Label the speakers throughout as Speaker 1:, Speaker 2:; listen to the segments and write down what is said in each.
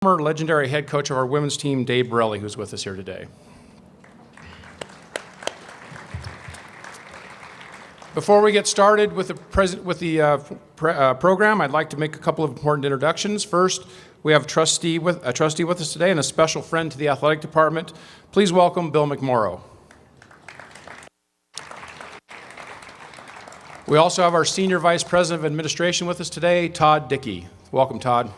Speaker 1: former legendary head coach of our women's team, Dave Borelli, who's with us here today. Before we get started with the program, I'd like to make a couple of important introductions. First, we have a trustee with us today and a special friend to the athletic department. Please welcome Bill McMorrow. We also have our Senior Vice President of Administration with us today, Todd Dickey. Welcome, Todd.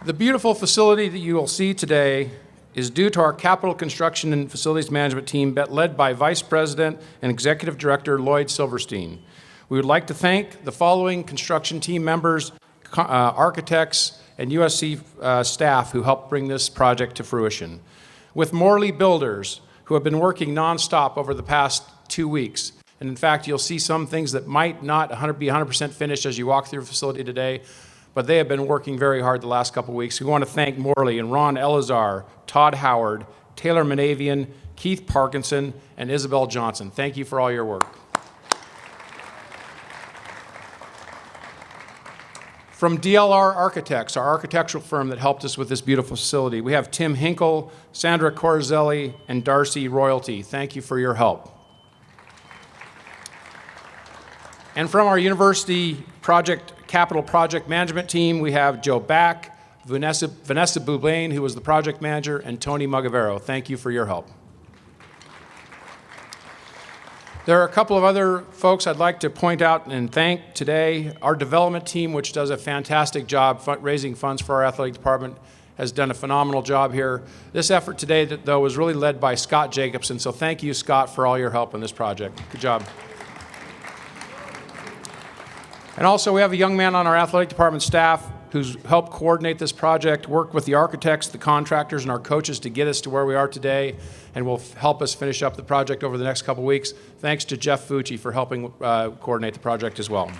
Speaker 1: The beautiful facility that you will see today is due to our capital construction and facilities management team led by Vice President and Executive Director Lloyd Silverstein. We would like to thank the following construction team members, architects, and USC staff who helped bring this project to fruition. With Morley Builders, who have been working nonstop over the past 2 weeks. And in fact, you'll see some things that might not be 100% finished as you walk through the facility today, but they have been working very hard the last couple of weeks. We want to thank Morley and Ron Elazar, Todd Howard, Taylor Manavian, Keith Parkinson, and Isabel Johnson. Thank you for all your work. From DLR Architects, our architectural firm that helped us with this beautiful facility, we have Tim Hinkle, Sandra Corzelli, and Darcy Royalty. Thank you for your help. And from our university capital project management team, we have Joe Back, Vanessa Boublain, who was the project manager, and Tony Magavero. Thank you for your help. There are a couple of other folks I'd like to point out and thank today. Our development team, which does a fantastic job raising funds for our athletic department, has done a phenomenal job here. This effort today, though, was really led by Scott Jacobson, so thank you, Scott, for all your help in this project. Good job. And also, we have a young man on our athletic department staff who's helped coordinate this project, worked with the architects, the contractors, and our coaches to get us to where we are today, and will help us finish up the project over the next couple weeks. Thanks to Jeff Fucci for helping coordinate the project as well.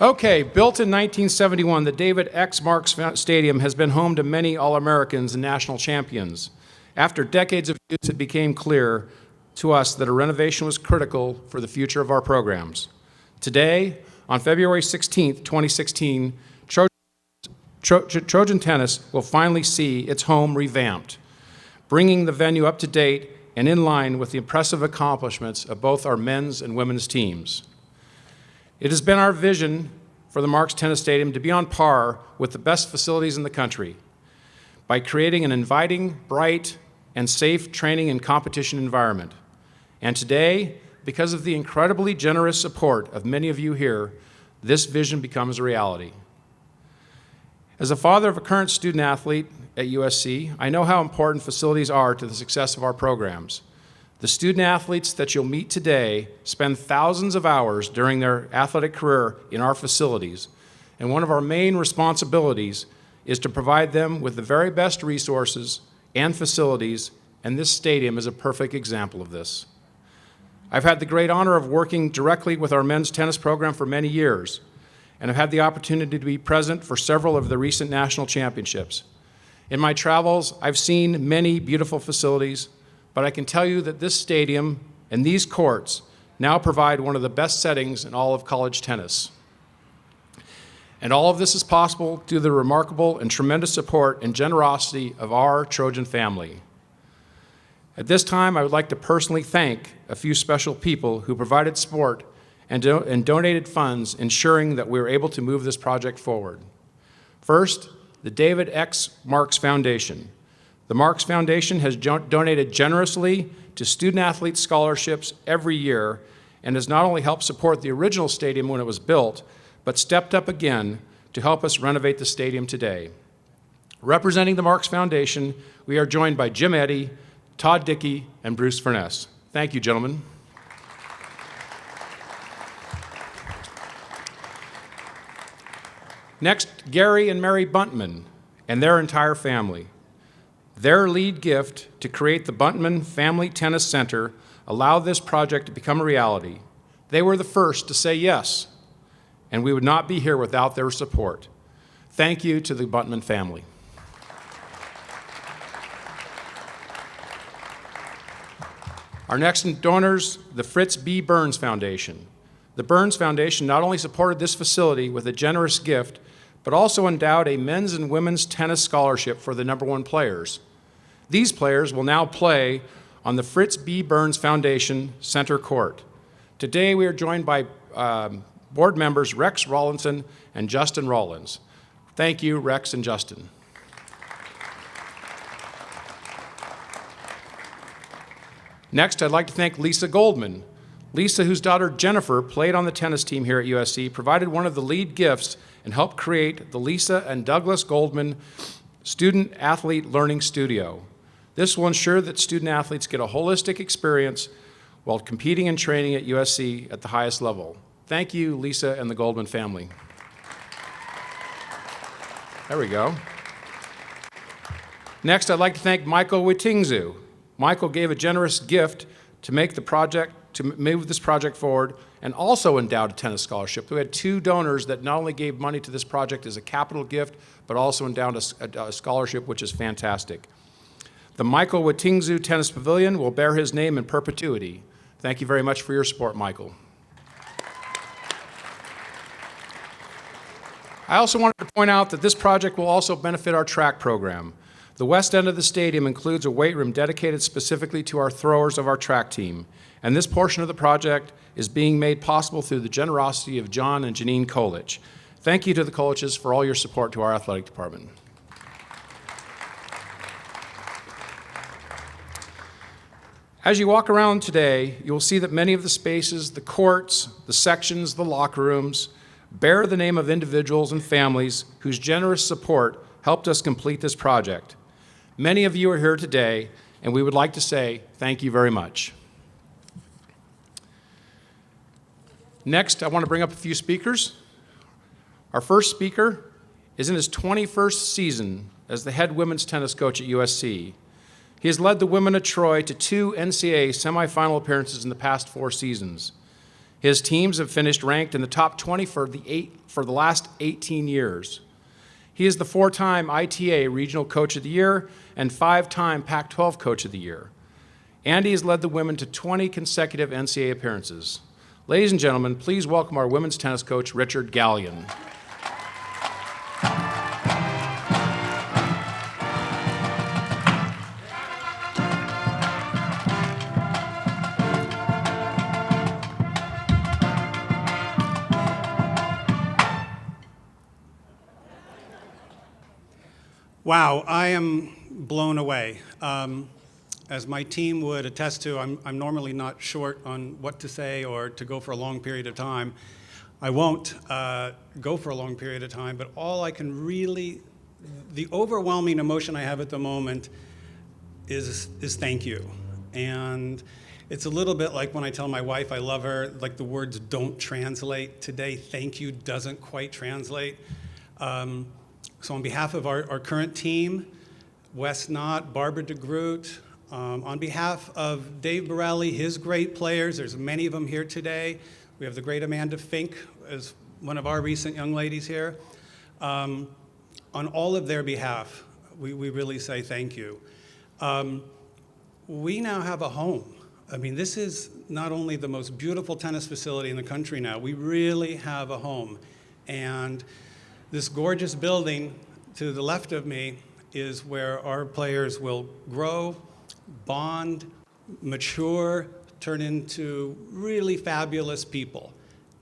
Speaker 1: Okay, built in 1971, the David X. Marks Stadium has been home to many All-Americans and national champions. After decades of use, it became clear to us that a renovation was critical for the future of our programs. Today, on February 16th, 2016, Trojan Tennis will finally see its home revamped, bringing the venue up to date and in line with the impressive accomplishments of both our men's and women's teams. It has been our vision for the Marks Tennis Stadium to be on par with the best facilities in the country by creating an inviting, bright, and safe training and competition environment. And today, because of the incredibly generous support of many of you here, this vision becomes a reality. As a father of a current student athlete at USC, I know how important facilities are to the success of our programs. The student athletes that you'll meet today spend thousands of hours during their athletic career in our facilities, and one of our main responsibilities is to provide them with the very best resources and facilities, and this stadium is a perfect example of this. I've had the great honor of working directly with our men's tennis program for many years, and I've had the opportunity to be present for several of the recent national championships. In my travels, I've seen many beautiful facilities, but I can tell you that this stadium and these courts now provide one of the best settings in all of college tennis. And all of this is possible due to the remarkable and tremendous support and generosity of our Trojan family. At this time, I would like to personally thank a few special people who provided support and donated funds, ensuring that we were able to move this project forward. First, the David X. Marks Foundation. The Marks Foundation has donated generously to student-athlete scholarships every year and has not only helped support the original stadium when it was built, but stepped up again to help us renovate the stadium today. Representing the Marks Foundation, we are joined by Jim Eddy, Todd Dickey, and Bruce Furness. Thank you, gentlemen. Next, Gary and Mary Buntman and their entire family. Their lead gift to create the Buntman Family Tennis Center allowed this project to become a reality. They were the first to say yes, and we would not be here without their support. Thank you to the Buntman family. Our next donors, the Fritz B. Burns Foundation. The Burns Foundation not only supported this facility with a generous gift, but also endowed a men's and women's tennis scholarship for the #1 players. These players will now play on the Fritz B. Burns Foundation Center Court. Today we are joined by board members Rex Rawlinson and Justin Rollins. Thank you, Rex and Justin. Next, I'd like to thank Lisa Goldman. Lisa, whose daughter Jennifer played on the tennis team here at USC, provided one of the lead gifts and helped create the Lisa and Douglas Goldman Student Athlete Learning Studio. This will ensure that student athletes get a holistic experience while competing and training at USC at the highest level. Thank you, Lisa and the Goldman family. There we go. Next, I'd like to thank Michael Witingzu. Michael gave a generous gift to move this project forward, and also endowed a tennis scholarship. We had 2 donors that not only gave money to this project as a capital gift, but also endowed a scholarship, which is fantastic. The Michael Witingzu Tennis Pavilion will bear his name in perpetuity. Thank you very much for your support, Michael. I also wanted to point out that this project will also benefit our track program. The west end of the stadium includes a weight room dedicated specifically to our throwers of our track team, and this portion of the project is being made possible through the generosity of John and Janine Kolich. Thank you to the Koliches for all your support to our athletic department. As you walk around today, you'll see that many of the spaces, the courts, the sections, the locker rooms, bear the name of individuals and families whose generous support helped us complete this project. Many of you are here today, and we would like to say thank you very much. Next, I want to bring up a few speakers. Our first speaker is in his 21st season as the head women's tennis coach at USC. He has led the women of Troy to 2 NCAA semifinal appearances in the past 4 seasons. His teams have finished ranked in the top 20 for the last 18 years. He is the 4-time ITA Regional Coach of the Year and 5-time Pac-12 Coach of the Year. And he has led the women to 20 consecutive NCAA appearances. Ladies and gentlemen, please welcome our women's tennis coach, Richard Gallion.
Speaker 2: Wow, I am blown away. As my team would attest to, I'm normally not short on what to say or to go for a long period of time. I won't go for a long period of time, but all I can really, the overwhelming emotion I have at the moment is thank you. And it's a little bit like when I tell my wife I love her, like the words don't translate. Today, thank you doesn't quite translate. So on behalf of our current team, Wes Knott, Barbara DeGroot, on behalf of Dave Borelli, his great players, there's many of them here today. We have the great Amanda Fink as one of our recent young ladies here. On all of their behalf, we really say thank you. We now have a home. I mean, this is not only the most beautiful tennis facility in the country now, we really have a home. And this gorgeous building to the left of me is where our players will grow, bond, mature, turn into really fabulous people.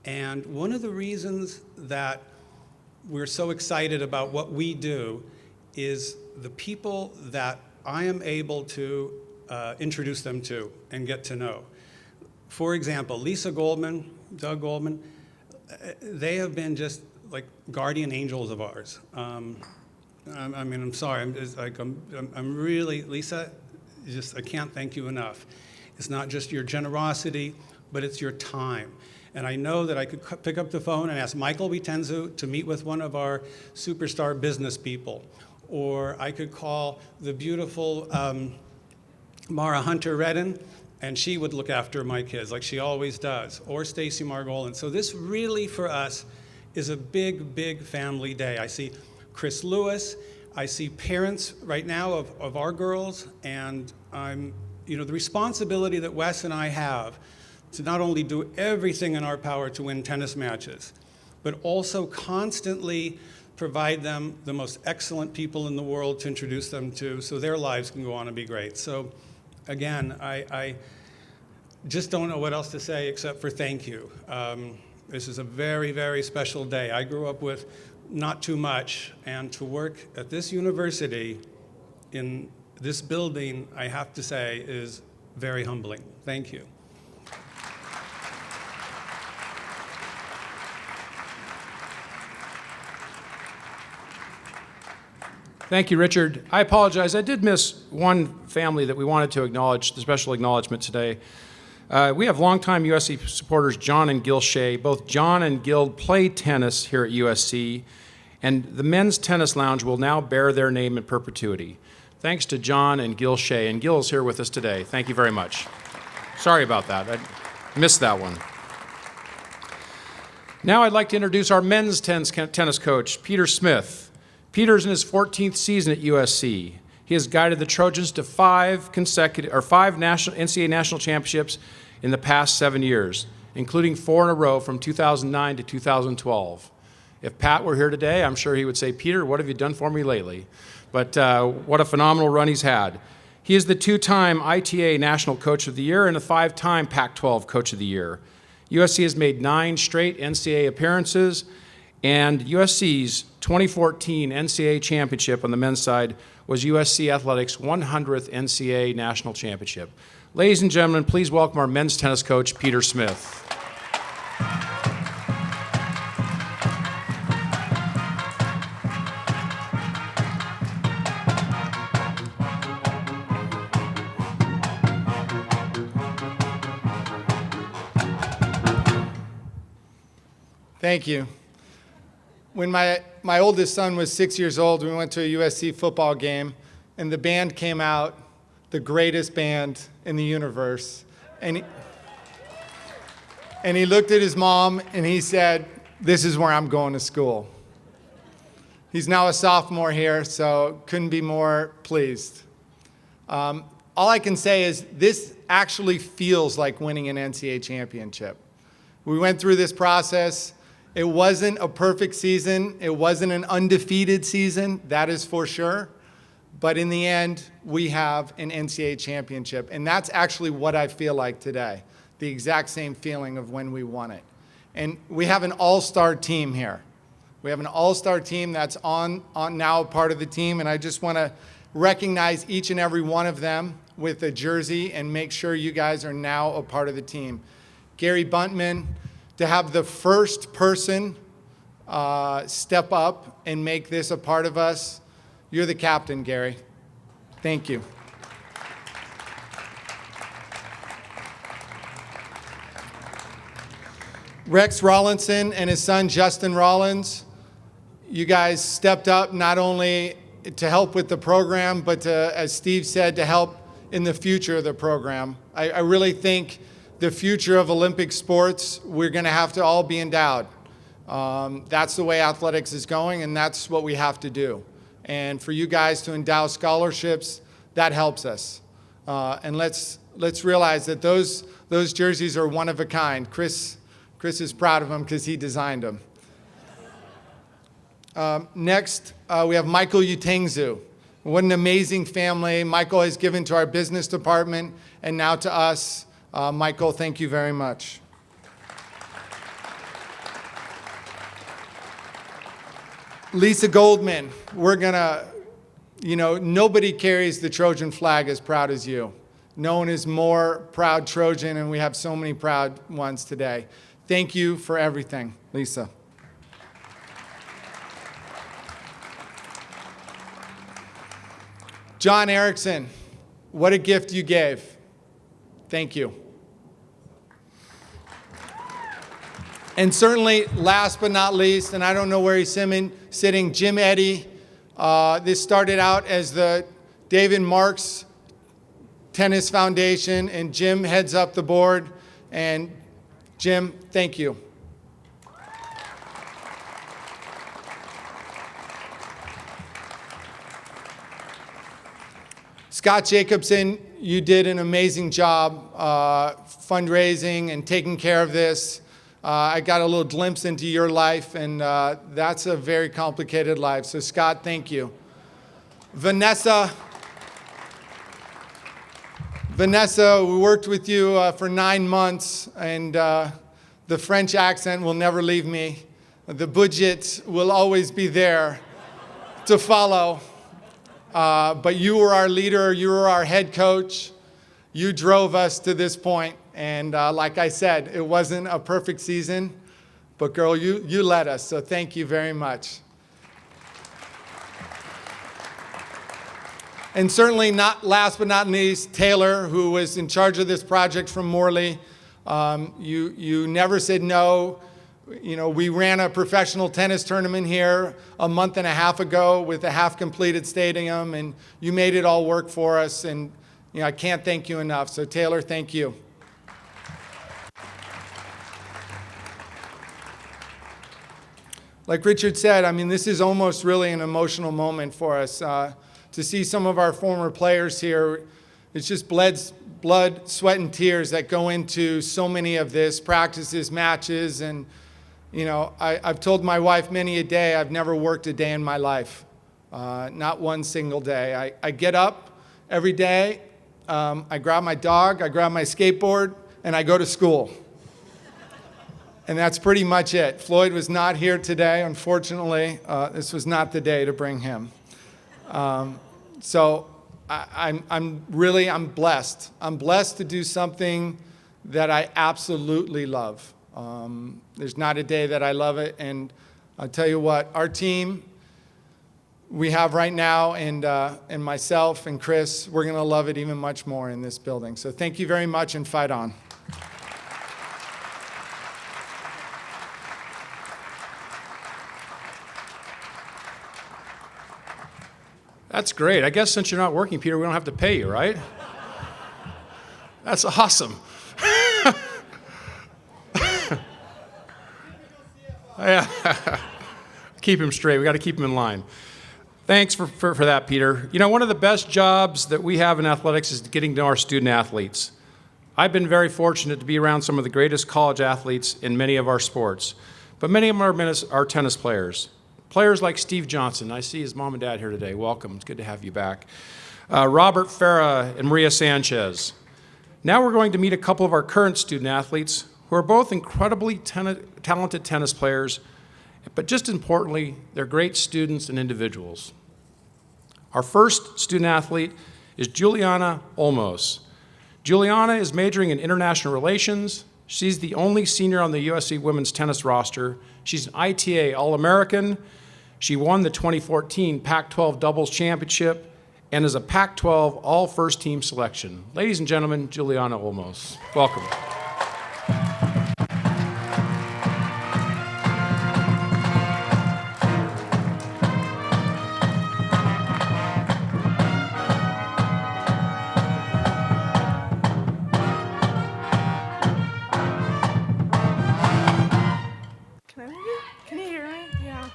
Speaker 2: And one of the reasons that we're so excited about what we do is the people that I am able to introduce them to and get to know. For example, Lisa Goldman, Doug Goldman, they have been just like guardian angels of ours. I mean, I'm sorry, I'm really, Lisa, I can't thank you enough. It's not just your generosity, but it's your time. And I know that I could pick up the phone and ask Michael Witingzu to meet with one of our superstar business people. Or I could call the beautiful Mara Hunter-Redden, and she would look after my kids like she always does. Or Stacy Margolin. So this really, for us, is a big, big family day. I see Chris Lewis. I see parents right now of our girls, and the responsibility that Wes and I have to not only do everything in our power to win tennis matches, but also constantly provide them the most excellent people in the world to introduce them to so their lives can go on and be great. So again, I just don't know what else to say except for thank you. This is a very, very special day. I grew up with not too much, and to work at this university in this building, I have to say, is very humbling. Thank you.
Speaker 1: Thank you, Richard. I apologize. I did miss one family that we wanted to acknowledge, the special acknowledgement today. We have longtime USC supporters, John and Gil Shea. Both John and Gil play tennis here at USC, and the men's tennis lounge will now bear their name in perpetuity. Thanks to John and Gil Shea, and Gil is here with us today. Thank you very much. Sorry about that. I missed that one. Now I'd like to introduce our men's tennis coach, Peter Smith. Peter's in his 14th season at USC. He has guided the Trojans to five NCAA national championships in the past 7 years, including 4 in a row from 2009 to 2012. If Pat were here today, I'm sure he would say, Peter, what have you done for me lately? But what a phenomenal run he's had. He is the 2-time ITA National Coach of the Year and a 5-time Pac-12 Coach of the Year. USC has made 9 straight NCAA appearances, and USC's 2014 NCAA championship on the men's side was USC Athletics' 100th NCAA National Championship. Ladies and gentlemen, please welcome our men's tennis coach, Peter Smith.
Speaker 3: Thank you. When my oldest son was 6 years old, we went to a USC football game, and the band came out, the greatest band in the universe. And he looked at his mom, and he said, this is where I'm going to school. He's now a sophomore here, so couldn't be more pleased. All I can say is this actually feels like winning an NCAA championship. We went through this process. It wasn't a perfect season. It wasn't an undefeated season, that is for sure. But in the end, we have an NCAA championship. And that's actually what I feel like today, the exact same feeling of when we won it. And we have an all-star team here. We have an all-star team that's on now a part of the team. And I just want to recognize each and every one of them with a jersey and make sure you guys are now a part of the team. Gary Buntman, to have the first person step up and make this a part of us. You're the captain, Gary. Thank you. Rex Rollinson and his son, Justin Rollins, you guys stepped up not only to help with the program, but to, as Steve said, to help in the future of the program. I really think the future of Olympic sports, we're going to have to all be endowed. That's the way athletics is going, and that's what we have to do. And for you guys to endow scholarships, that helps us. And let's realize that those jerseys are one of a kind. Chris is proud of them because he designed them. Next, we have Michael Utengzu. What an amazing family Michael has given to our business department and now to us. Michael, thank you very much. Lisa Goldman, we're gonna, nobody carries the Trojan flag as proud as you. No one is more proud Trojan, and we have so many proud ones today. Thank you for everything, Lisa. John Erickson, what a gift you gave. Thank you. And certainly, last but not least, and I don't know where he's sitting, Jim Eddy. This started out as the David Marks Tennis Foundation, and Jim heads up the board. And Jim, thank you. Scott Jacobson, you did an amazing job fundraising and taking care of this. I got a little glimpse into your life, and that's a very complicated life. So Scott, thank you. Vanessa, we worked with you for 9 months, and the French accent will never leave me. The budget will always be there to follow. But you were our leader, you were our head coach. You drove us to this point. And like I said, it wasn't a perfect season, but girl, you led us, so thank you very much. And certainly not last but not least, Taylor, who was in charge of this project from Morley. You never said no. You know, we ran a professional tennis tournament here a month and a half ago with a half-completed stadium, and you made it all work for us. And you know, I can't thank you enough. So Taylor, thank you. Like Richard said, I mean, this is almost really an emotional moment for us. To see some of our former players here, it's just blood, sweat, and tears that go into so many of this, practices, matches, and you know, I've told my wife many a day, I've never worked a day in my life, not one single day. I get up every day, I grab my dog, I grab my skateboard, and I go to school. And that's pretty much it. Floyd was not here today, unfortunately. This was not the day to bring him. So I'm blessed. I'm blessed to do something that I absolutely love. There's not a day that I love it. And I'll tell you what, our team we have right now, and myself and Chris, we're going to love it even much more in this building. So thank you very much, and fight on.
Speaker 1: That's great. I guess since you're not working, Peter, we don't have to pay you, right? That's awesome. Yeah. Keep him straight. We got to keep him in line. Thanks for that, Peter. You know, one of the best jobs that we have in athletics is getting to know our student athletes. I've been very fortunate to be around some of the greatest college athletes in many of our sports, but many of them are tennis players. Players like Steve Johnson. I see his mom and dad here today. Welcome. It's good to have you back. Robert Farah and Maria Sanchez. Now we're going to meet a couple of our current student athletes who are both incredibly talented tennis players, but just importantly, they're great students and individuals. Our first student athlete is Juliana Olmos. Juliana is majoring in international relations. She's the only senior on the USC women's tennis roster. She's an ITA All-American. She won the 2014 Pac-12 Doubles Championship and is a Pac-12 All-First Team selection. Ladies and gentlemen, Juliana Olmos. Welcome.
Speaker 4: Can you hear me? Yeah.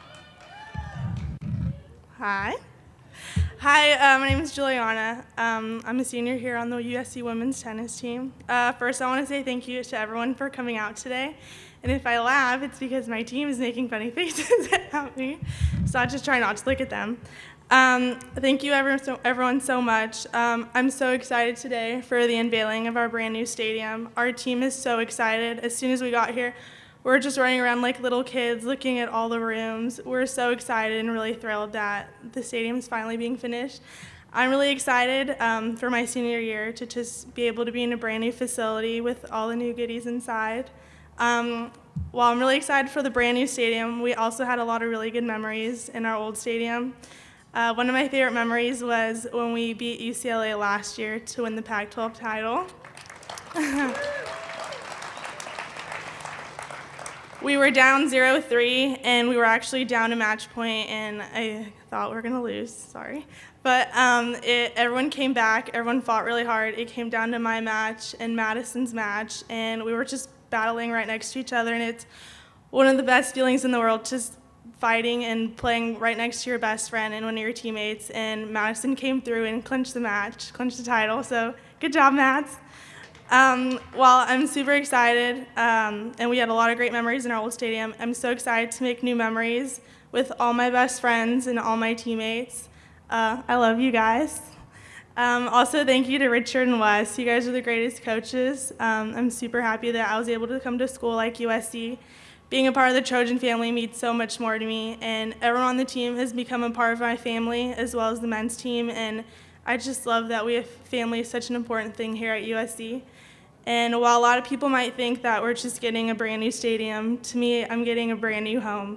Speaker 4: Hi, my name is Juliana. I'm a senior here on the USC women's tennis team. First, I want to say thank you to everyone for coming out today. And if I laugh, it's because my team is making funny faces at me. So I just try not to look at them. Thank you everyone so much. I'm so excited today for the unveiling of our brand new stadium. Our team is so excited. As soon as we got here, we're just running around like little kids looking at all the rooms. We're so excited and really thrilled that the stadium's finally being finished. I'm really excited for my senior year to just be able to be in a brand new facility with all the new goodies inside. While I'm really excited for the brand new stadium, we also had a lot of really good memories in our old stadium. One of my favorite memories was when we beat UCLA last year to win the Pac-12 title. We were down 0-3, and we were actually down a match point, and I thought we were going to lose, sorry. But everyone came back, everyone fought really hard. It came down to my match and Madison's match, and we were just battling right next to each other, and it's one of the best feelings in the world, just fighting and playing right next to your best friend and one of your teammates, and Madison came through and clinched the match, clinched the title, so Good job, Mats. Well, I'm super excited, and we had a lot of great memories in our old stadium. I'm so excited to make new memories with all my best friends and all my teammates. I love you guys. Also, thank you to Richard and Wes. You guys are the greatest coaches. I'm super happy that I was able to come to school like USC. Being a part of the Trojan family means so much more to me, and everyone on the team has become a part of my family, as well as the men's team, and I just love that we have family is such an important thing here at USC. And while a lot of people might think that we're just getting a brand new stadium, to me, I'm getting a brand new home.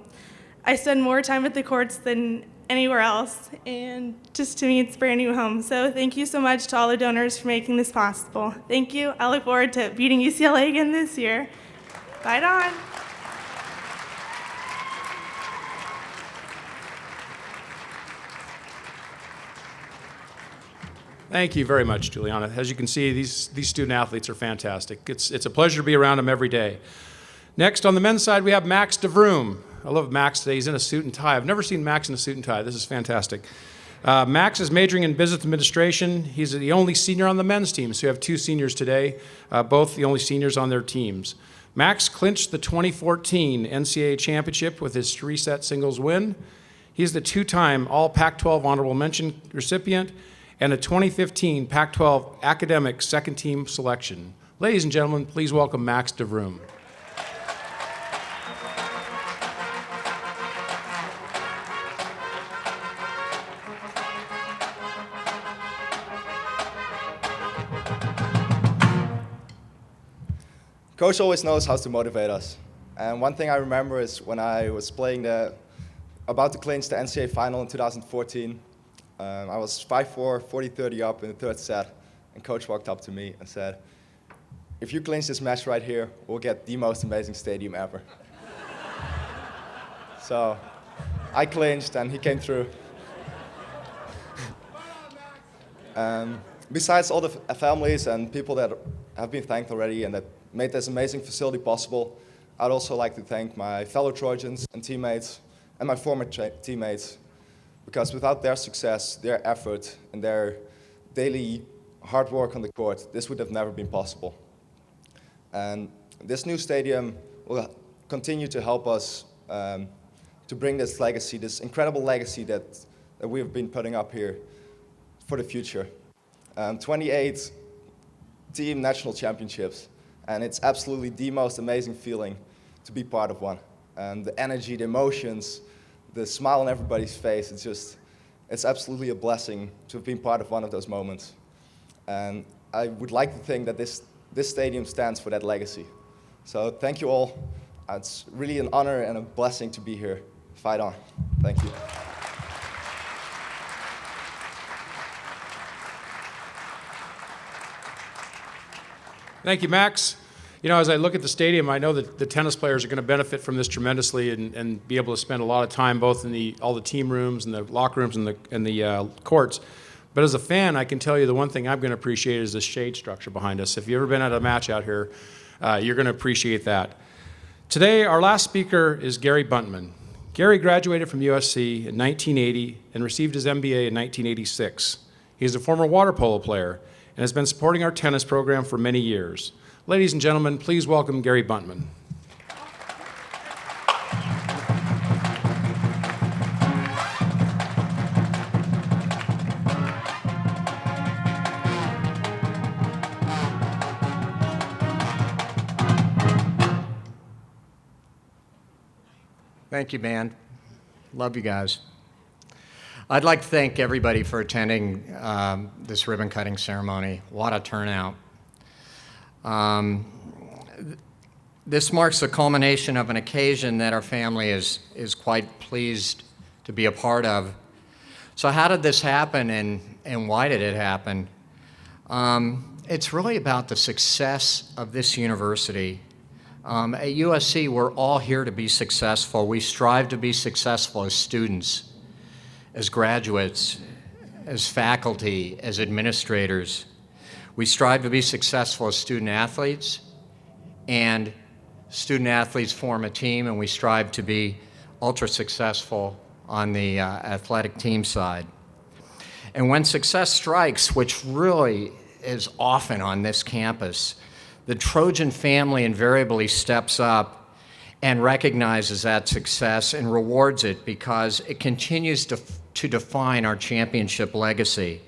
Speaker 4: I spend more time at the courts than anywhere else, and just to me, it's a brand new home. So thank you so much to all the donors for making this possible. Thank you. I look forward to beating UCLA again this year. Bye, Dawn.
Speaker 1: Thank you very much, Juliana. As you can see, these student athletes are fantastic. It's a pleasure to be around them every day. Next, on the men's side, we have Max DeVroom. I love Max today. He's in a suit and tie. I've never seen Max in a suit and tie. This is fantastic. Max is majoring in business administration. He's the only senior on the men's team, so you have two seniors today, both the only seniors on their teams. Max clinched the 2014 NCAA championship with his three-set singles win. He's the two-time All Pac-12 Honorable Mention recipient and a 2015 Pac-12 Academic Second Team Selection. Ladies and gentlemen, please welcome Max DeVroom.
Speaker 5: Coach always knows how to motivate us. And one thing I remember is when I was about to clinch the NCAA final in 2014, I was 5'4", 40-30 up in the third set, and Coach walked up to me and said, "If you clinch this match right here, we'll get the most amazing stadium ever." So I clinched, and he came through. Besides all the families and people that have been thanked already and that made this amazing facility possible, I'd also like to thank my fellow Trojans and teammates and my former teammates, because without their success, their effort, and their daily hard work on the court, this would have never been possible. And this new stadium will continue to help us to bring this legacy, this incredible legacy that we have been putting up here for the future. 28 team national championships, and it's absolutely the most amazing feeling to be part of one. And the energy, the emotions, the smile on everybody's face, it's absolutely a blessing to have been part of one of those moments. And I would like to think that this stadium stands for that legacy. So thank you all. It's really an honor and a blessing to be here. Fight on. Thank you.
Speaker 1: Thank you, Max. You know, as I look at the stadium, I know that the tennis players are going to benefit from this tremendously and be able to spend a lot of time both in all the team rooms and the locker rooms and the courts. But as a fan, I can tell you the one thing I'm going to appreciate is the shade structure behind us. If you've ever been at a match out here, you're going to appreciate that. Today, our last speaker is Gary Buntman. Gary graduated from USC in 1980 and received his MBA in 1986. He's a former water polo player and has been supporting our tennis program for many years. Ladies and gentlemen, please welcome Gary Buntman.
Speaker 6: Thank you, man. Love you guys. I'd like to thank everybody for attending this ribbon cutting ceremony. What a turnout. This marks the culmination of an occasion that our family is quite pleased to be a part of. So how did this happen and why did it happen? It's really about the success of this university. At USC, we're all here to be successful. We strive to be successful as students, as graduates, as faculty, as administrators. We strive to be successful as student athletes, and student athletes form a team, and we strive to be ultra successful on the athletic team side. And when success strikes, which really is often on this campus, the Trojan family invariably steps up and recognizes that success and rewards it because it continues to define our championship legacy.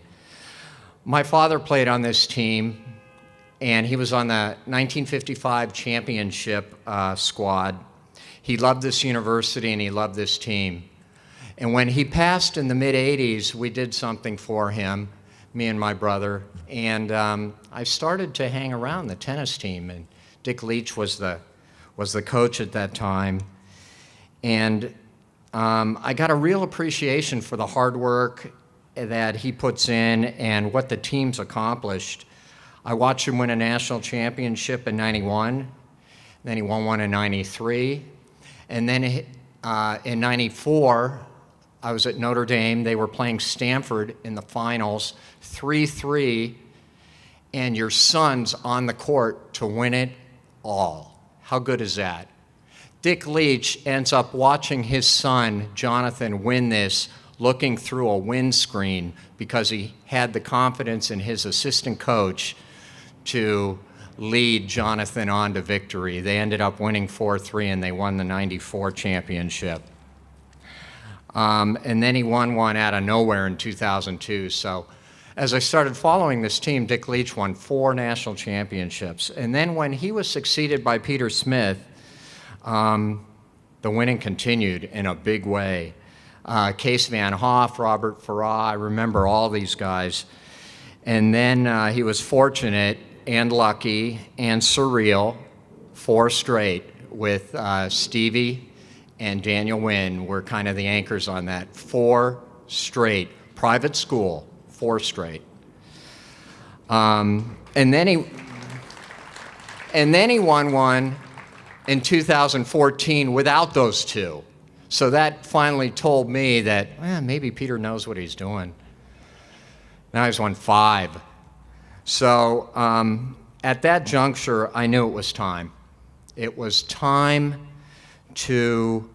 Speaker 6: My father played on this team, and he was on the 1955 championship squad. He loved this university and he loved this team. And when he passed in the mid-'80s, we did something for him, me and my brother, and I started to hang around the tennis team, and Dick Leach was the coach at that time. And I got a real appreciation for the hard work that he puts in and what the team's accomplished. I watched him win a national championship in '91, then he won one in '93, and then in '94, I was at Notre Dame. They were playing Stanford in the finals, 3-3, and your son's on the court to win it all. How good is that? Dick Leach ends up watching his son, Jonathan, win this, looking through a windscreen because he had the confidence in his assistant coach to lead Jonathan on to victory. They ended up winning 4-3, and they won the '94 championship. And then he won one out of nowhere in 2002. So as I started following this team, Dick Leach won 4 national championships. And then when he was succeeded by Peter Smith, the winning continued in a big way. Case Van Hoff, Robert Farah, I remember all these guys. And then he was fortunate and lucky and surreal, 4 straight with Stevie and Daniel Wynn were kind of the anchors on that. 4 straight. Private school, 4 straight. And then he won one in 2014 without those 2. So that finally told me that maybe Peter knows what he's doing. Now he's won 5. So at that juncture, I knew it was time. It was time to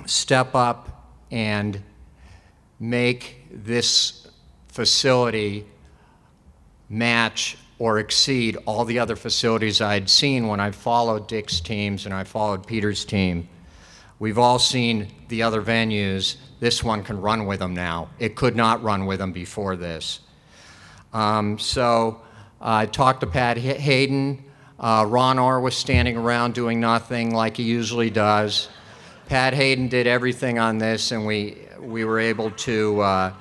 Speaker 6: step up and make this facility match or exceed all the other facilities I'd seen when I followed Dick's teams and I followed Peter's team. We've all seen the other venues. This one can run with them now. It could not run with them before this. So I talked to Pat Hayden. Ron Orr was standing around doing nothing like he usually does. Pat Hayden did everything on this, and we were able to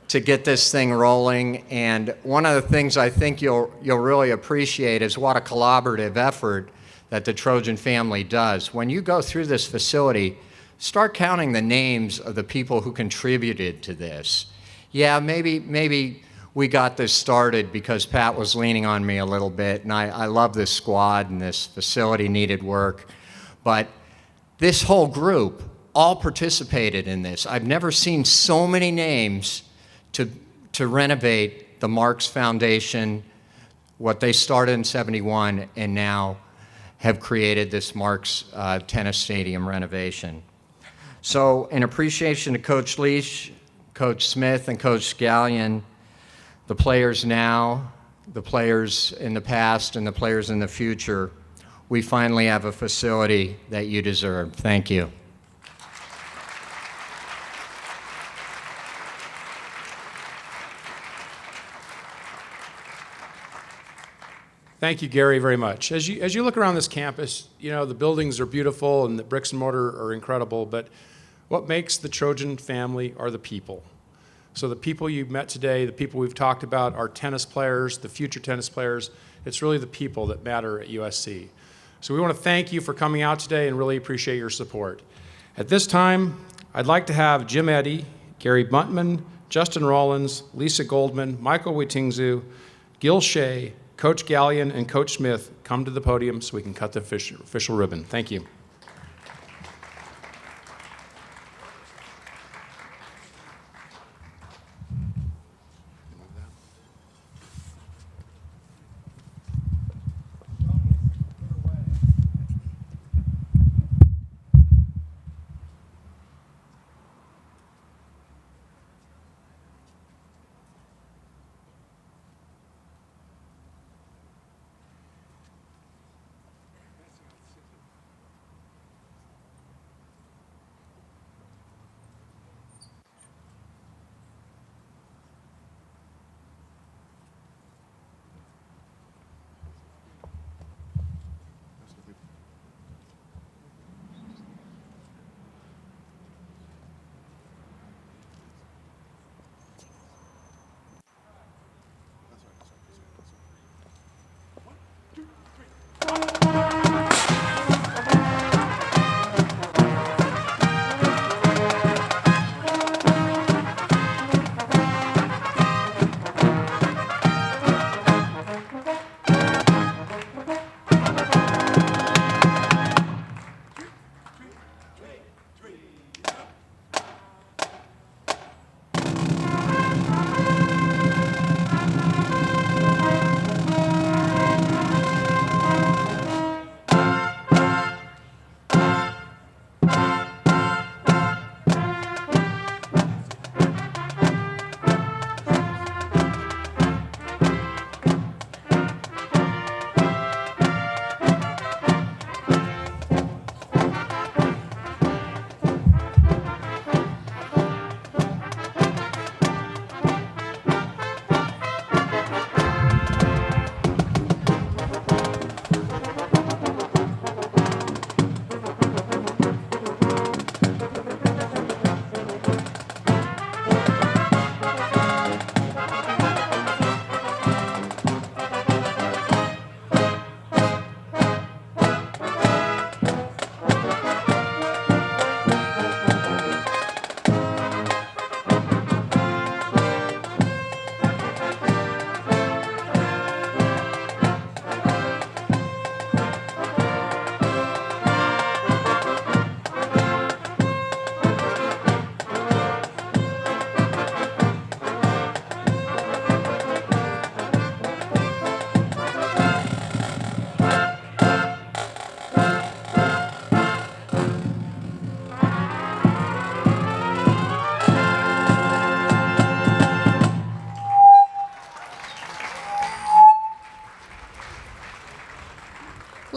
Speaker 6: get this thing rolling. And one of the things I think you'll really appreciate is what a collaborative effort that the Trojan family does. When you go through this facility, start counting the names of the people who contributed to this. Yeah, maybe we got this started because Pat was leaning on me a little bit, and I love this squad, and this facility needed work. But this whole group all participated in this. I've never seen so many names to renovate the Marks Foundation, what they started in '71, and now have created this Marks Tennis Stadium renovation. So in appreciation to Coach Leach, Coach Smith, and Coach Scallion, the players now, the players in the past, and the players in the future, we finally have a facility that you deserve. Thank you.
Speaker 1: Thank you, Gary, very much. As you look around this campus, you know, the buildings are beautiful and the bricks and mortar are incredible, but what makes the Trojan family are the people. So the people you've met today, the people we've talked about, are tennis players, the future tennis players. It's really the people that matter at USC. So we want to thank you for coming out today and really appreciate your support. At this time, I'd like to have Jim Eddy, Gary Buntman, Justin Rollins, Lisa Goldman, Michael Witingzu, Gil Shea, Coach Gallion, and Coach Smith come to the podium so we can cut the official ribbon. Thank you.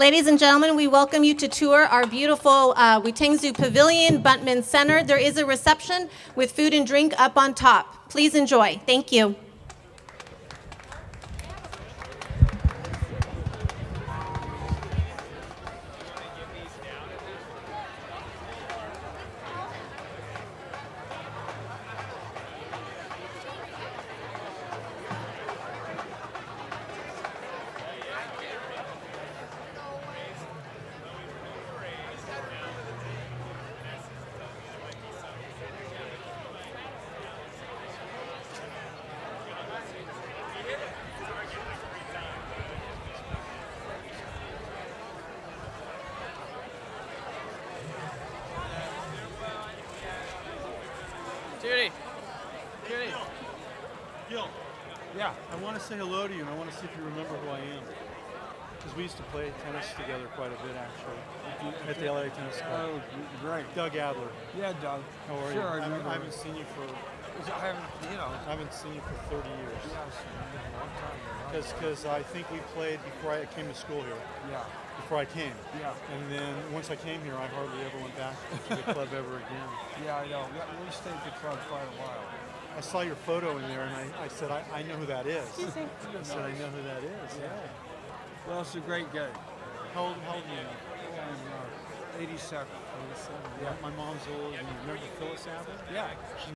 Speaker 7: Ladies and gentlemen, we welcome you to tour our beautiful Witengzu Pavilion, Bunt Men's Center. There is a reception with food and drink up on top. Please enjoy. Thank you.
Speaker 8: Gil, yeah, I want to say hello to you, and I want to see if you remember who I am. Because we used to play tennis together quite a bit, actually, at the LA Tennis Club.
Speaker 9: Oh, great.
Speaker 8: Doug Adler.
Speaker 9: Yeah, Doug.
Speaker 8: How are
Speaker 9: Sure,
Speaker 8: you?
Speaker 9: I remember.
Speaker 8: I haven't seen you for I haven't seen you for 30 years.
Speaker 9: Yes, a long time ago.
Speaker 8: Because I think we played before I came to school here.
Speaker 9: Yeah,
Speaker 8: Before I came.
Speaker 9: yeah,
Speaker 8: And then once I came here, I hardly ever went back to the club ever again.
Speaker 9: yeah, I know. We stayed at the club quite a while.
Speaker 8: I saw your photo in there, and I said, I know who that is. I said, I know who that is. Yeah.
Speaker 9: Well, it's a great game.
Speaker 8: How old are you now?
Speaker 9: I'm 87.
Speaker 8: 87. Yeah. My mom's old. And you remember Phyllis Abbott?
Speaker 9: Yeah.